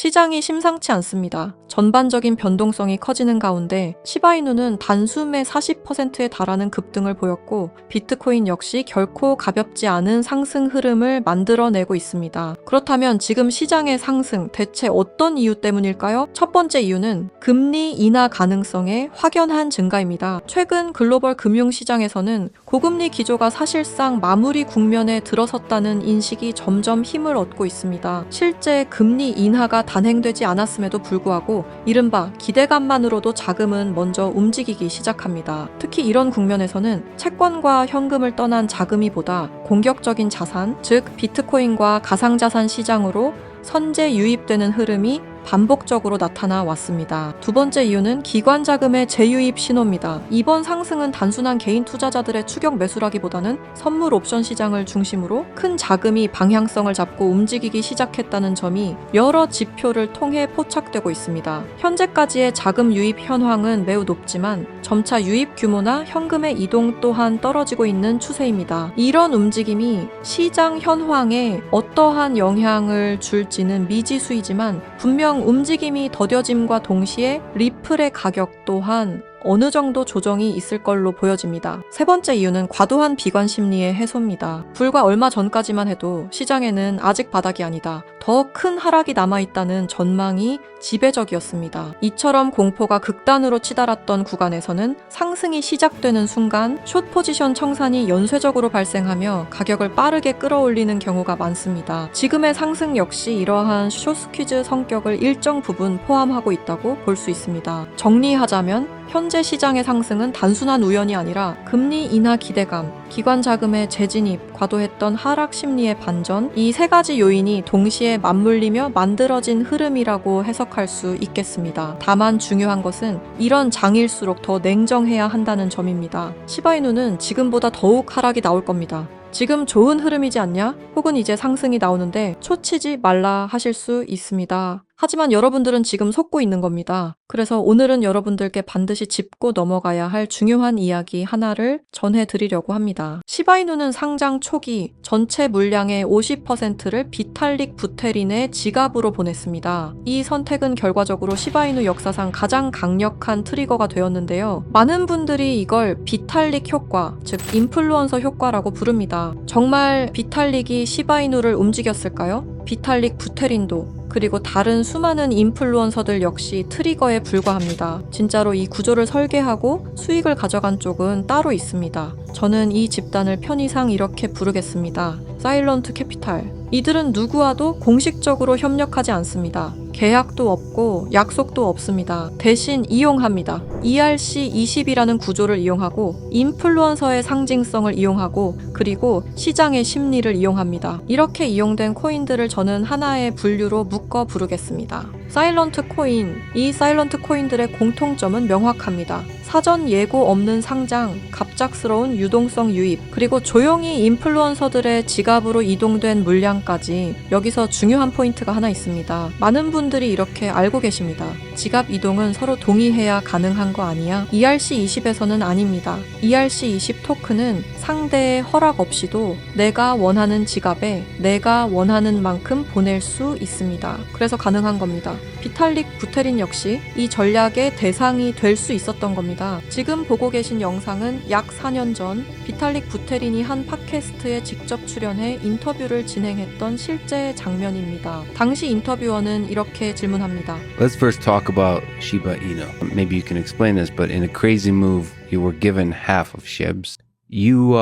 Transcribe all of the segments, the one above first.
시장이 심상치 않습니다. 전반적인 변동성이 커지는 가운데 시바이누는 단숨에 40%에 달하는 급등을 보였고 비트코인 역시 결코 가볍지 않은 상승 흐름을 만들어내고 있습니다. 그렇다면 지금 시장의 상승 대체 어떤 이유 때문일까요? 첫 번째 이유는 금리 인하 가능성의 확연한 증가입니다. 최근 글로벌 금융시장에서는 고금리 기조가 사실상 마무리 국면에 들어섰다는 인식이 점점 힘을 얻고 있습니다. 실제 금리 인하가 단행되지 않았음에도 불구하고 이른바 기대감만으로도 자금은 먼저 움직이기 시작합니다. 특히 이런 국면에서는 채권과 현금을 떠난 자금이보다 공격적인 자산, 즉 비트코인과 가상자산 시장으로 선제 유입되는 흐름이 반복적으로 나타나 왔습니다. 두 번째 이유는 기관 자금의 재유입 신호입니다. 이번 상승은 단순한 개인 투자자들의 추격 매수라기보다는 선물 옵션 시장을 중심으로 큰 자금이 방향성을 잡고 움직이기 시작했다는 점이 여러 지표를 통해 포착되고 있습니다. 현재까지의 자금 유입 현황은 매우 높지만 점차 유입 규모나 현금의 이동 또한 떨어지고 있는 추세입니다. 이런 움직임이 시장 현황에 어떠한 영향을 줄지는 미지수이지만 분명 움직임이 더뎌짐과 동시에 리플의 가격 또한 어느 정도 조정이 있을 걸로 보여집니다. 세 번째 이유는 과도한 비관 심리의 해소입니다. 불과 얼마 전까지만 해도 시장에는 아직 바닥이 아니다, 더 큰 하락이 남아있다는 전망이 지배적이었습니다. 이처럼 공포가 극단으로 치달았던 구간에서는 상승이 시작되는 순간 숏 포지션 청산이 연쇄적으로 발생하며 가격을 빠르게 끌어올리는 경우가 많습니다. 지금의 상승 역시 이러한 숏 스퀴즈 성격을 일정 부분 포함하고 있다고 볼 수 있습니다. 정리하자면 현재 시장의 상승은 단순한 우연이 아니라 금리 인하 기대감, 기관 자금의 재진입, 과도했던 하락 심리의 반전, 이 세 가지 요인이 동시에 맞물리며 만들어진 흐름이라고 해석할 수 있겠습니다. 다만 중요한 것은 이런 장일수록 더 냉정해야 한다는 점입니다. 시바이누는 지금보다 더욱 하락이 나올 겁니다. 지금 좋은 흐름이지 않냐? 혹은 이제 상승이 나오는데 초치지 말라 하실 수 있습니다. 하지만 여러분들은 지금 속고 있는 겁니다. 그래서 오늘은 여러분들께 반드시 짚고 넘어가야 할 중요한 이야기 하나를 전해드리려고 합니다. 시바이누는 상장 초기 전체 물량의 50%를 비탈릭 부테린의 지갑으로 보냈습니다. 이 선택은 결과적으로 시바이누 역사상 가장 강력한 트리거가 되었는데요. 많은 분들이 이걸 비탈릭 효과, 즉 인플루언서 효과라고 부릅니다. 정말 비탈릭이 시바이누를 움직였을까요? 비탈릭 부테린도 그리고 다른 수많은 인플루언서들 역시 트리거에 불과합니다. 진짜로 이 구조를 설계하고 수익을 가져간 쪽은 따로 있습니다. 저는 이 집단을 편의상 이렇게 부르겠습니다. 사일런트 캐피탈. 이들은 누구와도 공식적으로 협력하지 않습니다. 계약도 없고 약속도 없습니다. 대신 이용합니다. ERC20이라는 구조를 이용하고 인플루언서의 상징성을 이용하고 그리고 시장의 심리를 이용합니다. 이렇게 이용된 코인들을 저는 하나의 분류로 묶어 부르겠습니다. 사일런트 코인. 이 사일런트 코인들의 공통점은 명확합니다. 사전 예고 없는 상장, 갑작스러운 유동성 유입, 그리고 조용히 인플루언서들의 지갑으로 이동된 물량까지. 여기서 중요한 포인트가 하나 있습니다. 많은 분들이 이렇게 알고 계십니다. 지갑 이동은 서로 동의해야 가능한 거 아니야? ERC20에서는 아닙니다. ERC20 토큰은 상대의 허락 없이도 내가 원하는 지갑에 내가 원하는 만큼 보낼 수 있습니다. 그래서 가능한 겁니다. 비탈릭 부테린 역시 이 전략의 대상이 될 수 있었던 겁니다. 지금 보고 계신 영상은 약 4년 전 비탈릭 부테린이 한 팟캐스트에 직접 출연해 인터뷰를 진행했던 실제 장면입니다. 당시 인터뷰어는 이렇게 질문합니다. Let's first talk about Shiba Inu. Maybe you can explain this, but in a crazy move, you were given half of SHIBs. You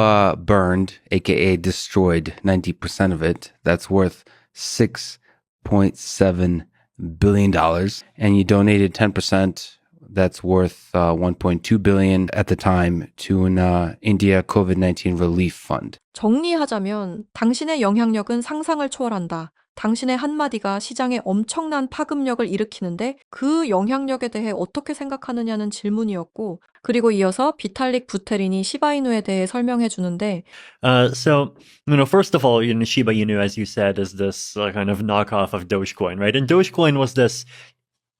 burned, aka destroyed, 90% of it. That's worth $6.7 billion. And you donated 10%. That's worth $1.2 billion at the time to an India COVID-19 relief fund. 정리하자면 당신의 영향력은 상상을 초월한다. 당신의 한마디가 시장에 엄청난 파급력을 일으키는데 그 영향력에 대해 어떻게 생각하느냐는 질문이었고, 그리고 이어서 비탈릭 부테린이 시바이누에 대해 설명해 주는데 First of all, Shiba Inu, as you said, is this kind of knockoff of Dogecoin, right? And Dogecoin was this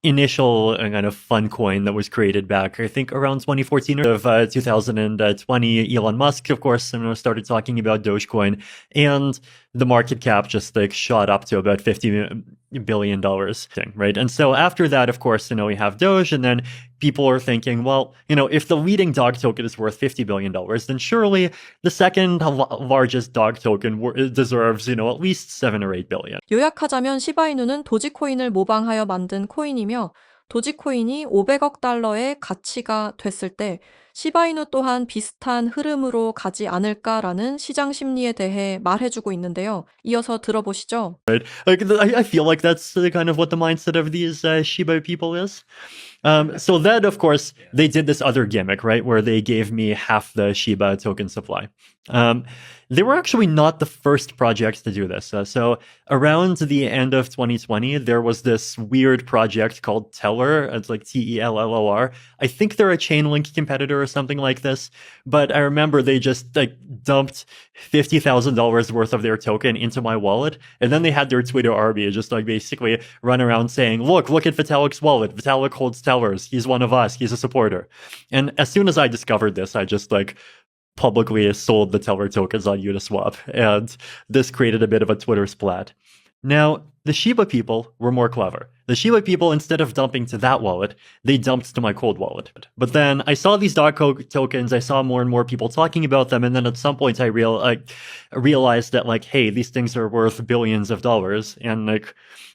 initial kind of fun coin that was created back, I think, around 2014 or 2020. Elon Musk, of course, started talking about Dogecoin, and the market cap just shot up to about $50 billion thing, right? And so after that, of course, we have Doge, and then people are thinking, well, if the leading dog token is worth $50 billion, then surely the second largest dog token deserves, at least 7 or 8 billion. 요약하자면 시바이누는 도지코인을 모방하여 만든 코인이며 도지코인이 500억 달러의 가치가 됐을 때 시바이누 또한 비슷한 흐름으로 가지 않을까라는 시장 심리에 대해 말해주고 있는데요. 이어서 들어보시죠. Right? I feel like that's kind of what the mindset of these Shiba people is. So then, of course, they did this other gimmick, right, where they gave me half the Shiba token supply. They were actually not the first project to do this. So around the end of 2020, there was this weird project called Teller. It's like Tellor. I think they're a Chainlink competitor or something like this. But I remember they just dumped $50,000 worth of their token into my wallet. And then they had their Twitter army just basically run around saying, look at Vitalik's wallet. Vitalik holds Tellers. He's one of us. He's a supporter. And as soon as I discovered this, I just publicly sold the Teller tokens on Uniswap, and this created a bit of a Twitter splat. Now, the Shiba people were more clever. The Shiba people, instead of dumping to that wallet, they dumped to my cold wallet. But then I saw these dog tokens, I saw more and more people talking about them, and then at some point I realized that, hey, these things are worth billions of dollars, and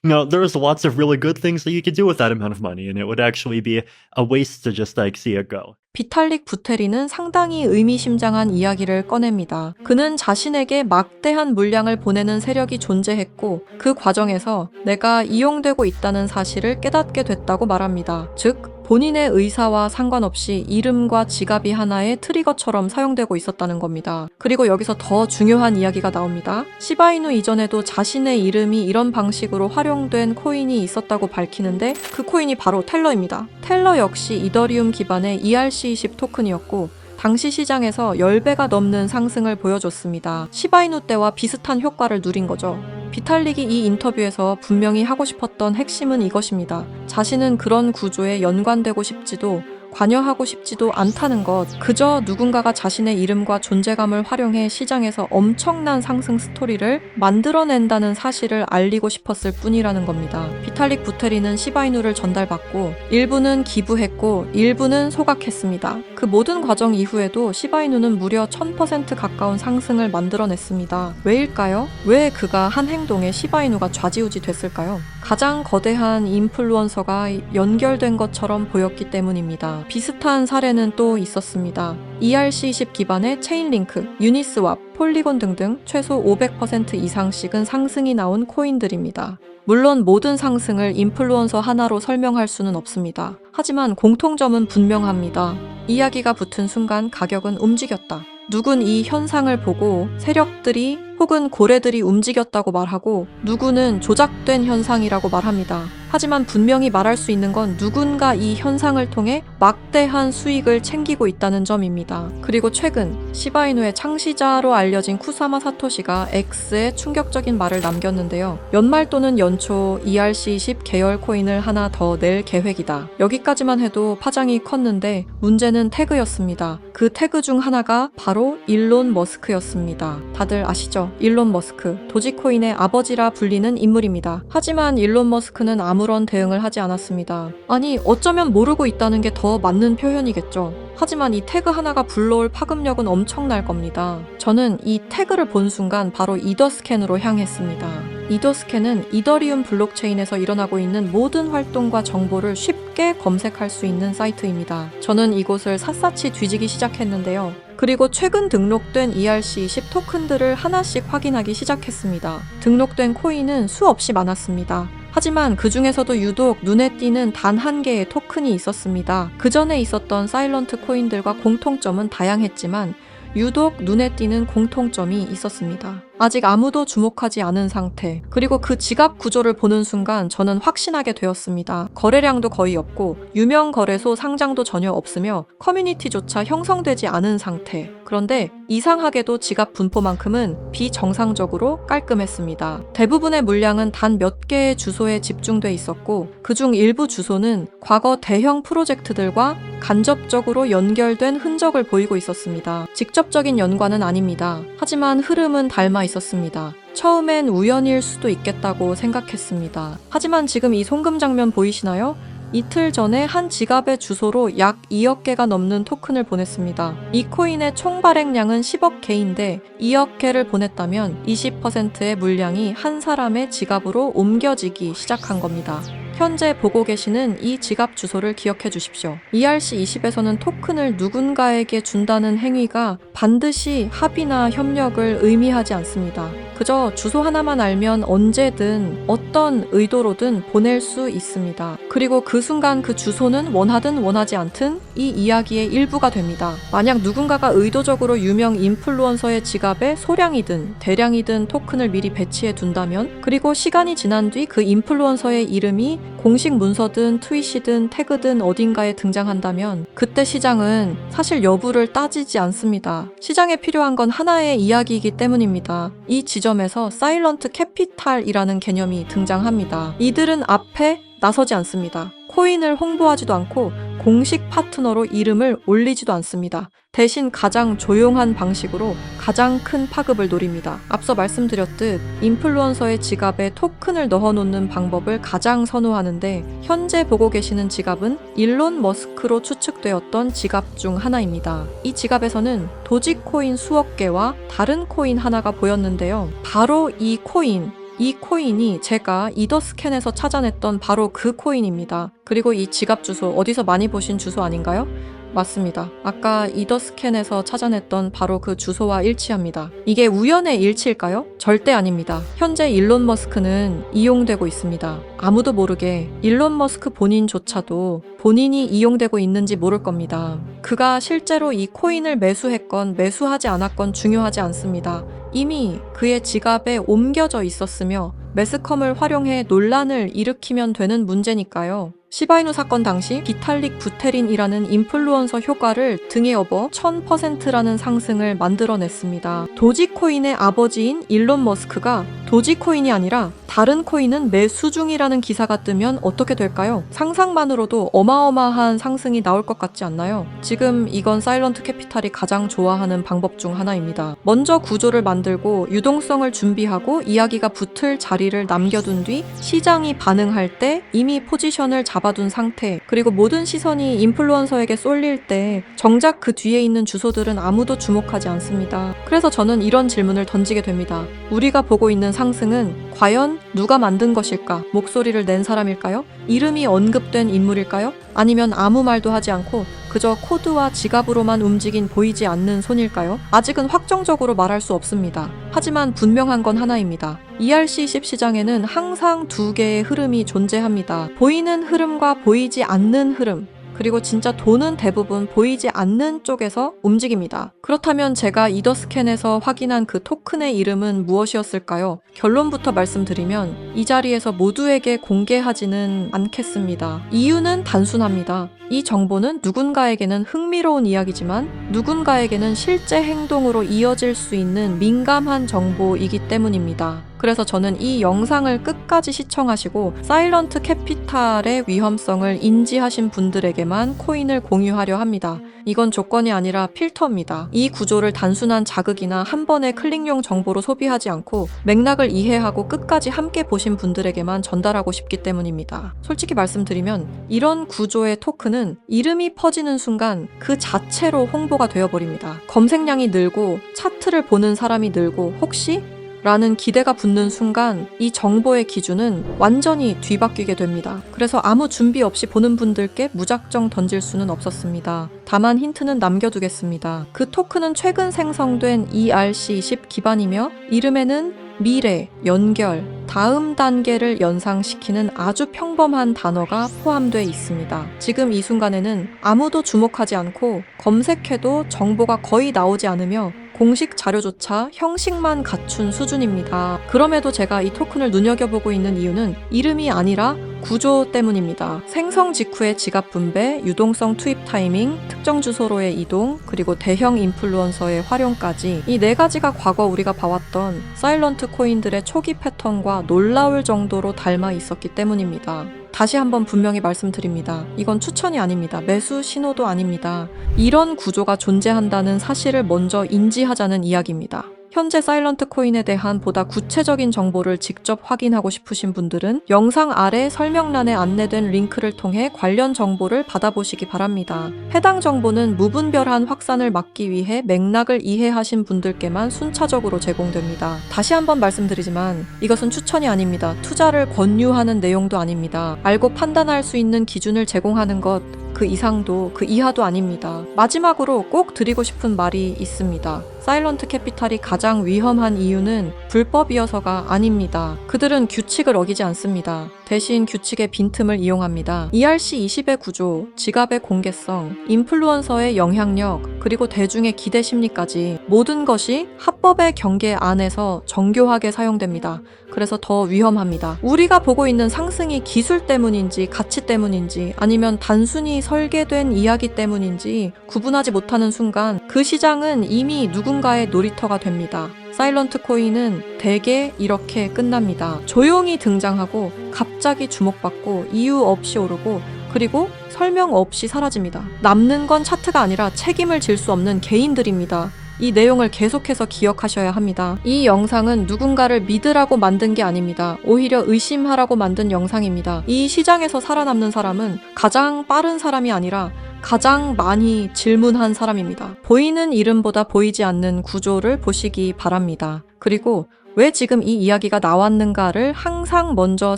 there's lots of really good things that you could do with that amount of money, and it would actually be a waste to just see it go. 비탈릭 부테리는 상당히 의미심장한 이야기를 꺼냅니다. 그는 자신에게 막대한 물량을 보내는 세력이 존재했고 그 과정에서 내가 이용되고 있다는 사실을 깨닫게 됐다고 말합니다. 즉, 본인의 의사와 상관없이 이름과 지갑이 하나의 트리거처럼 사용되고 있었다는 겁니다. 그리고 여기서 더 중요한 이야기가 나옵니다. 시바이누 이전에도 자신의 이름이 이런 방식으로 활용된 코인이 있었다고 밝히는데 그 코인이 바로 텔러입니다. 텔러 역시 이더리움 기반의 ERC20 토큰이었고 당시 시장에서 10배가 넘는 상승을 보여줬습니다. 시바이누 때와 비슷한 효과를 누린 거죠. 비탈릭이 이 인터뷰에서 분명히 하고 싶었던 핵심은 이것입니다. 자신은 그런 구조에 연관되고 싶지도 관여하고 싶지도 않다는 것, 그저 누군가가 자신의 이름과 존재감을 활용해 시장에서 엄청난 상승 스토리를 만들어낸다는 사실을 알리고 싶었을 뿐이라는 겁니다. 비탈릭 부테리는 시바이누를 전달받고 일부는 기부했고 일부는 소각했습니다. 그 모든 과정 이후에도 시바이누는 무려 1000% 가까운 상승을 만들어냈습니다. 왜일까요? 왜 그가 한 행동에 시바이누가 좌지우지 됐을까요? 가장 거대한 인플루언서가 연결된 것처럼 보였기 때문입니다. 비슷한 사례는 또 있었습니다. ERC20 기반의 체인링크, 유니스왑, 폴리곤 등등 최소 500% 이상씩은 상승이 나온 코인들입니다. 물론 모든 상승을 인플루언서 하나로 설명할 수는 없습니다. 하지만 공통점은 분명합니다. 이야기가 붙은 순간 가격은 움직였다. 누군 이 현상을 보고 세력들이 혹은 고래들이 움직였다고 말하고 누구는 조작된 현상이라고 말합니다. 하지만 분명히 말할 수 있는 건 누군가 이 현상을 통해 막대한 수익을 챙기고 있다는 점입니다. 그리고 최근 시바이누의 창시자로 알려진 쿠사마 사토시가 X에 충격적인 말을 남겼는데요. 연말 또는 연초 ERC20 계열 코인을 하나 더 낼 계획이다. 여기까지만 해도 파장이 컸는데 문제는 태그였습니다. 그 태그 중 하나가 바로 일론 머스크였습니다. 다들 아시죠? 일론 머스크, 도지코인의 아버지라 불리는 인물입니다. 하지만 일론 머스크는 아무런 대응을 하지 않았습니다. 아니, 어쩌면 모르고 있다는 게 더 맞는 표현이겠죠. 하지만 이 태그 하나가 불러올 파급력은 엄청날 겁니다. 저는 이 태그를 본 순간 바로 이더스캔으로 향했습니다. 이더스캔은 이더리움 블록체인에서 일어나고 있는 모든 활동과 정보를 쉽게 검색할 수 있는 사이트입니다. 저는 이곳을 샅샅이 뒤지기 시작했는데요. 그리고 최근 등록된 ERC20 토큰들을 하나씩 확인하기 시작했습니다. 등록된 코인은 수없이 많았습니다. 하지만 그 중에서도 유독 눈에 띄는 단 한 개의 토큰이 있었습니다. 그 전에 있었던 사일런트 코인들과 공통점은 다양했지만 유독 눈에 띄는 공통점이 있었습니다. 아직 아무도 주목하지 않은 상태, 그리고 그 지갑 구조를 보는 순간 저는 확신하게 되었습니다. 거래량도 거의 없고 유명 거래소 상장도 전혀 없으며 커뮤니티조차 형성되지 않은 상태. 그런데 이상하게도 지갑 분포만큼은 비정상적으로 깔끔했습니다. 대부분의 물량은 단 몇 개의 주소에 집중돼 있었고 그중 일부 주소는 과거 대형 프로젝트들과 간접적으로 연결된 흔적을 보이고 있었습니다. 직접적인 연관은 아닙니다. 하지만 흐름은 닮아 있었습니다. 처음엔 우연일 수도 있겠다고 생각했습니다. 하지만 지금 이 송금 장면 보이시나요? 이틀 전에 한 지갑의 주소로 약 2억 개가 넘는 토큰을 보냈습니다. 이 코인의 총 발행량은 10억 개인데 2억 개를 보냈다면 20%의 물량이 한 사람의 지갑으로 옮겨지기 시작한 겁니다. 현재 보고 계시는 이 지갑 주소를 기억해 주십시오. ERC20에서는 토큰을 누군가에게 준다는 행위가 반드시 합의나 협력을 의미하지 않습니다. 그저 주소 하나만 알면 언제든 어떤 의도로든 보낼 수 있습니다. 그리고 그 순간 그 주소는 원하든 원하지 않든 이 이야기의 일부가 됩니다. 만약 누군가가 의도적으로 유명 인플루언서의 지갑에 소량이든 대량이든 토큰을 미리 배치해 둔다면, 그리고 시간이 지난 뒤 그 인플루언서의 이름이 공식 문서든 트윗이든 태그든 어딘가에 등장한다면 그때 시장은 사실 여부를 따지지 않습니다. 시장에 필요한 건 하나의 이야기이기 때문입니다. 이 지점에서 사일런트 캐피탈이라는 개념이 등장합니다. 이들은 앞에 나서지 않습니다. 코인을 홍보하지도 않고 공식 파트너로 이름을 올리지도 않습니다. 대신 가장 조용한 방식으로 가장 큰 파급을 노립니다. 앞서 말씀드렸듯 인플루언서의 지갑에 토큰을 넣어놓는 방법을 가장 선호하는데, 현재 보고 계시는 지갑은 일론 머스크로 추측되었던 지갑 중 하나입니다. 이 지갑에서는 도지코인 수억 개와 다른 코인 하나가 보였는데요. 바로 이 코인이 제가 이더스캔에서 찾아냈던 바로 그 코인입니다. 그리고 이 지갑 주소 어디서 많이 보신 주소 아닌가요? 맞습니다. 아까 이더스캔에서 찾아냈던 바로 그 주소와 일치합니다. 이게 우연의 일치일까요? 절대 아닙니다. 현재 일론 머스크는 이용되고 있습니다. 아무도 모르게 일론 머스크 본인조차도 본인이 이용되고 있는지 모를 겁니다. 그가 실제로 이 코인을 매수했건 매수하지 않았건 중요하지 않습니다. 이미 그의 지갑에 옮겨져 있었으며 매스컴을 활용해 논란을 일으키면 되는 문제니까요. 시바이누 사건 당시 비탈릭 부테린이라는 인플루언서 효과를 등에 업어 1000%라는 상승을 만들어냈습니다. 도지코인의 아버지인 일론 머스크가 도지코인이 아니라 다른 코인은 매수 중이라는 기사가 뜨면 어떻게 될까요? 상상만으로도 어마어마한 상승이 나올 것 같지 않나요? 지금 이건 사일런트 캐피탈이 가장 좋아하는 방법 중 하나입니다. 먼저 구조를 만들고 유동성을 준비하고 이야기가 붙을 자리를 남겨둔 뒤 시장이 반응할 때 이미 포지션을 잡아둔 상태, 그리고 모든 시선이 인플루언서에게 쏠릴 때 정작 그 뒤에 있는 주소들은 아무도 주목하지 않습니다. 그래서 저는 이런 질문을 던지게 됩니다. 우리가 보고 있는 상승은 과연 누가 만든 것일까? 목소리를 낸 사람일까요? 이름이 언급된 인물일까요? 아니면 아무 말도 하지 않고 그저 코드와 지갑으로만 움직인 보이지 않는 손일까요? 아직은 확정적으로 말할 수 없습니다. 하지만 분명한 건 하나입니다. ERC20 시장에는 항상 두 개의 흐름이 존재합니다. 보이는 흐름과 보이지 않는 흐름, 그리고 진짜 돈은 대부분 보이지 않는 쪽에서 움직입니다. 그렇다면 제가 이더스캔에서 확인한 그 토큰의 이름은 무엇이었을까요? 결론부터 말씀드리면 이 자리에서 모두에게 공개하지는 않겠습니다. 이유는 단순합니다. 이 정보는 누군가에게는 흥미로운 이야기지만 누군가에게는 실제 행동으로 이어질 수 있는 민감한 정보이기 때문입니다. 그래서 저는 이 영상을 끝까지 시청하시고 사일런트 캐피탈의 위험성을 인지하신 분들에게만 코인을 공유하려 합니다. 이건 조건이 아니라 필터입니다. 이 구조를 단순한 자극이나 한 번의 클릭용 정보로 소비하지 않고 맥락을 이해하고 끝까지 함께 보신 분들에게만 전달하고 싶기 때문입니다. 솔직히 말씀드리면 이런 구조의 토큰은 이름이 퍼지는 순간 그 자체로 홍보가 되어버립니다. 검색량이 늘고 차트를 보는 사람이 늘고 혹시? 라는 기대가 붙는 순간 이 정보의 기준은 완전히 뒤바뀌게 됩니다. 그래서 아무 준비 없이 보는 분들께 무작정 던질 수는 없었습니다. 다만 힌트는 남겨두겠습니다. 그 토큰은 최근 생성된 ERC20 기반이며 이름에는 미래, 연결, 다음 단계를 연상시키는 아주 평범한 단어가 포함되어 있습니다. 지금 이 순간에는 아무도 주목하지 않고 검색해도 정보가 거의 나오지 않으며 공식 자료조차 형식만 갖춘 수준입니다. 그럼에도 제가 이 토큰을 눈여겨보고 있는 이유는 이름이 아니라 구조 때문입니다. 생성 직후의 지갑 분배, 유동성 투입 타이밍, 특정 주소로의 이동, 그리고 대형 인플루언서의 활용까지 이 네 가지가 과거 우리가 봐왔던 사일런트 코인들의 초기 패턴과 놀라울 정도로 닮아 있었기 때문입니다. 다시 한번 분명히 말씀드립니다. 이건 추천이 아닙니다. 매수 신호도 아닙니다. 이런 구조가 존재한다는 사실을 먼저 인지하자는 이야기입니다. 현재 사일런트 코인에 대한 보다 구체적인 정보를 직접 확인하고 싶으신 분들은 영상 아래 설명란에 안내된 링크를 통해 관련 정보를 받아보시기 바랍니다. 해당 정보는 무분별한 확산을 막기 위해 맥락을 이해하신 분들께만 순차적으로 제공됩니다. 다시 한번 말씀드리지만 이것은 추천이 아닙니다. 투자를 권유하는 내용도 아닙니다. 알고 판단할 수 있는 기준을 제공하는 것, 그 이상도 그 이하도 아닙니다. 마지막으로 꼭 드리고 싶은 말이 있습니다. 사일런트 캐피탈이 가장 위험한 이유는 불법이어서가 아닙니다. 그들은 규칙을 어기지 않습니다. 대신 규칙의 빈틈을 이용합니다. ERC20의 구조, 지갑의 공개성, 인플루언서의 영향력, 그리고 대중의 기대 심리까지 모든 것이 합법의 경계 안에서 정교하게 사용됩니다. 그래서 더 위험합니다. 우리가 보고 있는 상승이 기술 때문인지 가치 때문인지 아니면 단순히 설계된 이야기 때문인지 구분하지 못하는 순간 그 시장은 이미 누군가의 놀이터가 됩니다. 사일런트 코인은 대개 이렇게 끝납니다. 조용히 등장하고 갑자기 주목받고 이유 없이 오르고 그리고 설명 없이 사라집니다. 남는 건 차트가 아니라 책임을 질 수 없는 개인들입니다. 이 내용을 계속해서 기억하셔야 합니다. 이 영상은 누군가를 믿으라고 만든 게 아닙니다. 오히려 의심하라고 만든 영상입니다. 이 시장에서 살아남는 사람은 가장 빠른 사람이 아니라 가장 많이 질문한 사람입니다. 보이는 이름보다 보이지 않는 구조를 보시기 바랍니다. 그리고 왜 지금 이 이야기가 나왔는가를 항상 먼저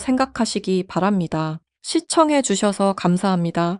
생각하시기 바랍니다. 시청해 주셔서 감사합니다.